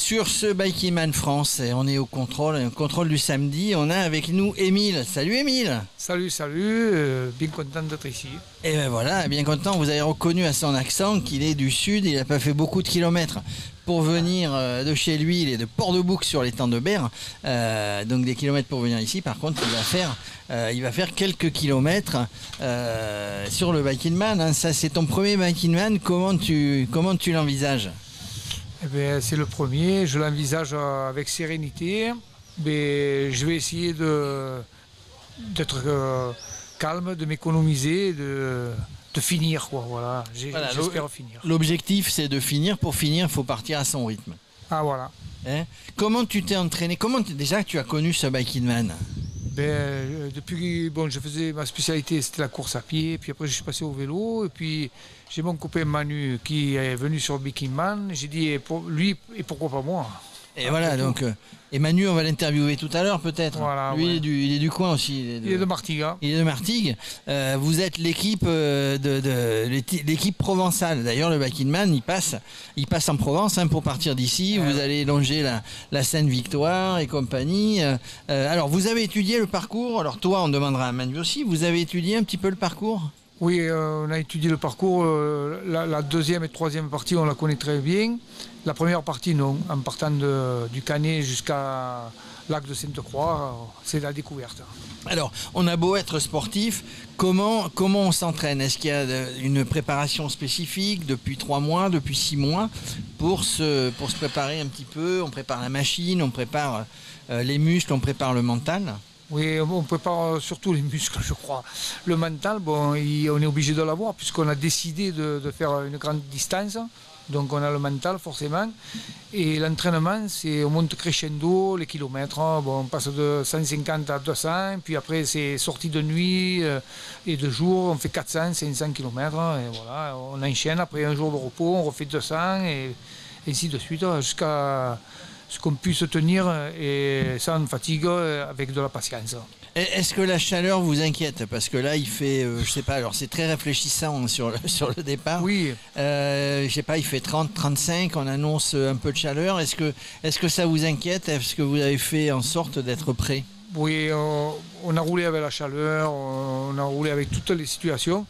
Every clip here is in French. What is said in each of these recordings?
Sur ce Bikeman France, et on est au contrôle du samedi, on a avec nous Émile. Salut Émile. Salut, bien content d'être ici. Et ben voilà, bien content, vous avez reconnu à son accent qu'il est du sud, il n'a pas fait beaucoup de kilomètres pour venir de chez lui, il est de Port-de-Bouc sur l'étang de Berre, donc des kilomètres pour venir ici. Par contre, il va faire quelques kilomètres sur le Bikeman, hein. Ça c'est ton premier Bikeman, comment tu l'envisages? Eh bien, c'est le premier, je l'envisage avec sérénité, mais je vais essayer d'être calme, de m'économiser, de finir, quoi. Voilà, j'espère finir. L'objectif c'est de finir, pour finir il faut partir à son rythme. Ah voilà. Hein? Comment tu t'es entraîné? Comment déjà tu as connu ce Bikeman? Depuis, je faisais ma spécialité, c'était la course à pied, puis après je suis passé au vélo, et puis j'ai mon copain Manu qui est venu sur le Bikeman, j'ai dit lui, et pourquoi pas moi? Et voilà, donc, et Manu, on va l'interviewer tout à l'heure peut-être. Voilà, lui, ouais. il est du coin aussi. Il est de Martigues. Il est de Martigues. Vous êtes l'équipe l'équipe provençale. D'ailleurs, le Bikeman, il passe en Provence, hein, pour partir d'ici. Vous allez longer la Seine-Victoire et compagnie. Alors, vous avez étudié le parcours. Alors, toi, on demandera à Manu aussi. Vous avez étudié un petit peu le parcours? Oui, on a étudié le parcours. La deuxième et troisième partie, on la connaît très bien. La première partie, non. En partant du Canet jusqu'à Lac de Sainte-Croix, c'est la découverte. Alors, on a beau être sportif, comment on s'entraîne? Est-ce qu'il y a une préparation spécifique depuis 3 mois, depuis 6 mois pour se préparer un petit peu? On prépare la machine, on prépare les muscles, on prépare le mental? Oui, on prépare surtout les muscles, je crois. Le mental, on est obligé de l'avoir puisqu'on a décidé de faire une grande distance. Donc on a le mental forcément. Et l'entraînement, on monte crescendo, les kilomètres. On passe de 150 à 200. Puis après, c'est sortie de nuit et de jour. On fait 400, 500 km. Et voilà, on enchaîne. Après un jour de repos, on refait 200 et ainsi de suite jusqu'à ce qu'on puisse tenir et sans fatigue avec de la patience. Est-ce que la chaleur vous inquiète? Parce que là il fait, je sais pas, alors c'est très réfléchissant sur le départ. Oui. Je sais pas, il fait 30, 35, on annonce un peu de chaleur. Est-ce que ça vous inquiète? Est-ce que vous avez fait en sorte d'être prêt? Oui, on a roulé avec la chaleur, on a roulé avec toutes les situations.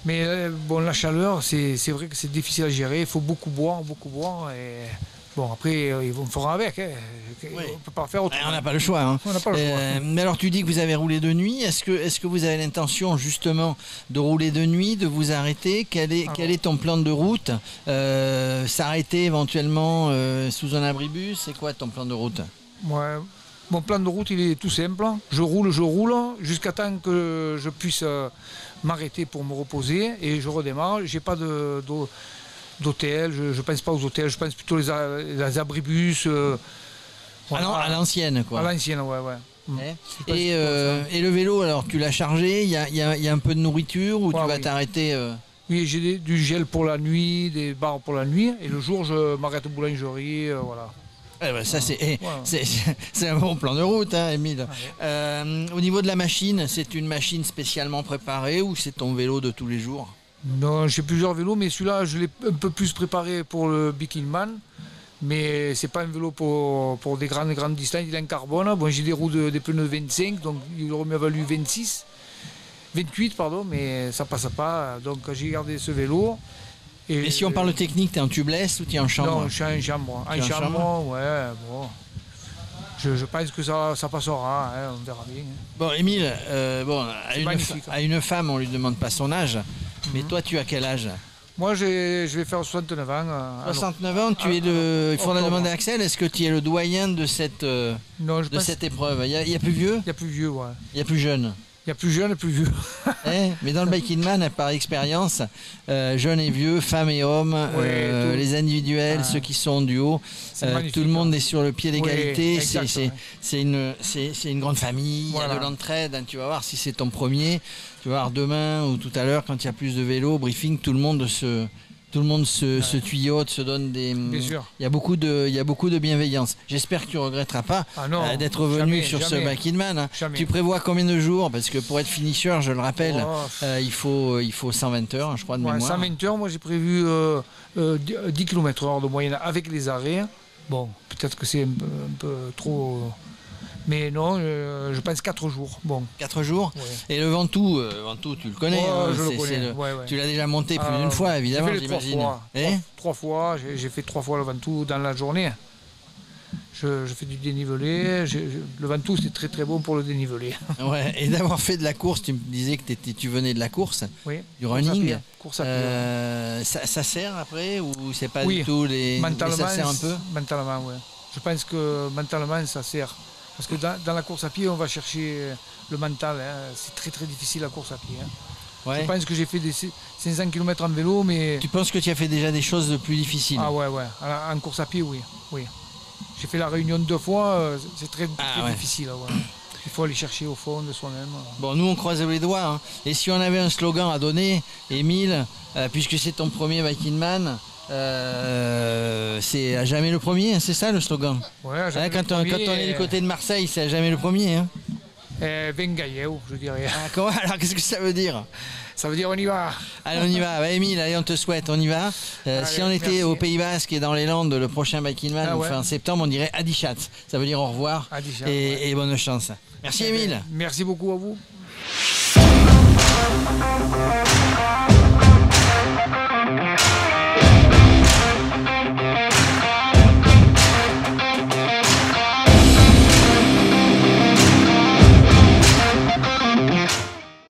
Mais la chaleur, c'est vrai que c'est difficile à gérer, il faut beaucoup boire et... Bon, après, on fera avec, hein. Oui. On ne peut pas faire autrement. On n'a pas le choix. Hein. On n'a pas le choix. Mais alors, tu dis que vous avez roulé de nuit. Est-ce que vous avez l'intention, justement, de rouler de nuit, de vous arrêter? Quel est ton plan de route? S'arrêter éventuellement sous un abribus? C'est quoi ton plan de route? Ouais. Mon plan de route, il est tout simple. Je roule, jusqu'à temps que je puisse m'arrêter pour me reposer et je redémarre. J'ai pas d'hôtel, je ne pense pas aux hôtels, je pense plutôt les abribus. À l'ancienne, quoi. À l'ancienne, ouais. Et le vélo, alors tu l'as chargé, il y a un peu de nourriture ou tu vas t'arrêter Oui, j'ai du gel pour la nuit, des barres pour la nuit, et le jour je m'arrête aux boulangeries, voilà. Ça c'est un bon plan de route, hein, Émile. Ouais. Au niveau de la machine, c'est une machine spécialement préparée ou c'est ton vélo de tous les jours? Non, j'ai plusieurs vélos, mais celui-là, je l'ai un peu plus préparé pour le Bikeman. Mais c'est pas un vélo pour des grandes distances, il est en carbone. Bon, j'ai des roues des pneus 25, donc il aurait mieux valu 28, pardon, mais ça passe pas. Donc j'ai gardé ce vélo. Et si on parle technique, tu es en tubeless ou tu es en chambre? Non, je suis en chambre. En chambre, ouais, bon. Je pense que ça passera, hein, on verra bien. Bon, Émile, à une femme, on lui demande pas son âge. Mais toi, tu as quel âge? Moi, je vais faire 69 ans. 69 ans, tu es il faudra demander à Axel, est-ce que tu es le doyen de cette épreuve? Il y a plus vieux? Il y a plus vieux, ouais. Il y a plus jeune? Il y a plus jeune et plus vieux. Mais dans le Bikeman, par expérience, jeunes et vieux, femmes et hommes, les individuels, ceux qui sont en duo, tout le monde est sur le pied d'égalité. C'est une grande famille, il y a de l'entraide. Hein, tu vas voir si c'est ton premier. Tu vas voir demain ou tout à l'heure, quand il y a plus de vélos, briefing, tout le monde se tuyaute, se donne des... Bien sûr. Il y a beaucoup de bienveillance. J'espère que tu ne regretteras pas d'être venu sur ce Bikeman. Hein. Tu prévois combien de jours? Parce que pour être finisher, je le rappelle, il faut 120 heures, je crois, de mémoire. 120 heures, moi j'ai prévu 10 km/h de moyenne avec les arrêts. Bon, peut-être que c'est un peu trop... Mais non, je pense 4 jours. Bon. 4 jours Ouais. Et le Ventoux, tu le connais, je le connais. Ouais. Tu l'as déjà monté plus d'une fois, évidemment, j'imagine. 3 fois, j'ai fait 3 fois le Ventoux dans la journée. Je fais du dénivelé. Le Ventoux, c'est très très bon pour le dénivelé. Ouais. Et d'avoir fait de la course, tu me disais que tu venais de la course, du running. Course à pied. Ça sert après ou c'est pas oui, du tout les... mentalement, ça sert un peu. Mentalement, oui. Je pense que mentalement, ça sert. Parce que dans la course à pied, on va chercher le mental. Hein. C'est très très difficile la course à pied. Hein. Ouais. Je pense que j'ai fait des 500 km en vélo, mais... Tu penses que tu as fait déjà des choses de plus difficiles? Ah ouais. En course à pied, oui. J'ai fait la Réunion 2 fois, c'est très difficile. Ouais. Il faut aller chercher au fond de soi-même. Bon, nous on croise les doigts. Hein. Et si on avait un slogan à donner, Émile, puisque c'est ton premier Viking Man, c'est à jamais le premier, hein, c'est ça le slogan? Ouais, quand on est du côté de Marseille, c'est à jamais le premier. Hein. Vengailleu, je dirais. Alors qu'est-ce que ça veut dire? Ça veut dire on y va. Allez, on y va. Émile, allez, on te souhaite, on y va. Si on était au Pays Basque et dans les Landes, le prochain Viking Man, en septembre, on dirait Adichat. Ça veut dire au revoir et bonne chance. Merci Émile. Merci beaucoup à vous.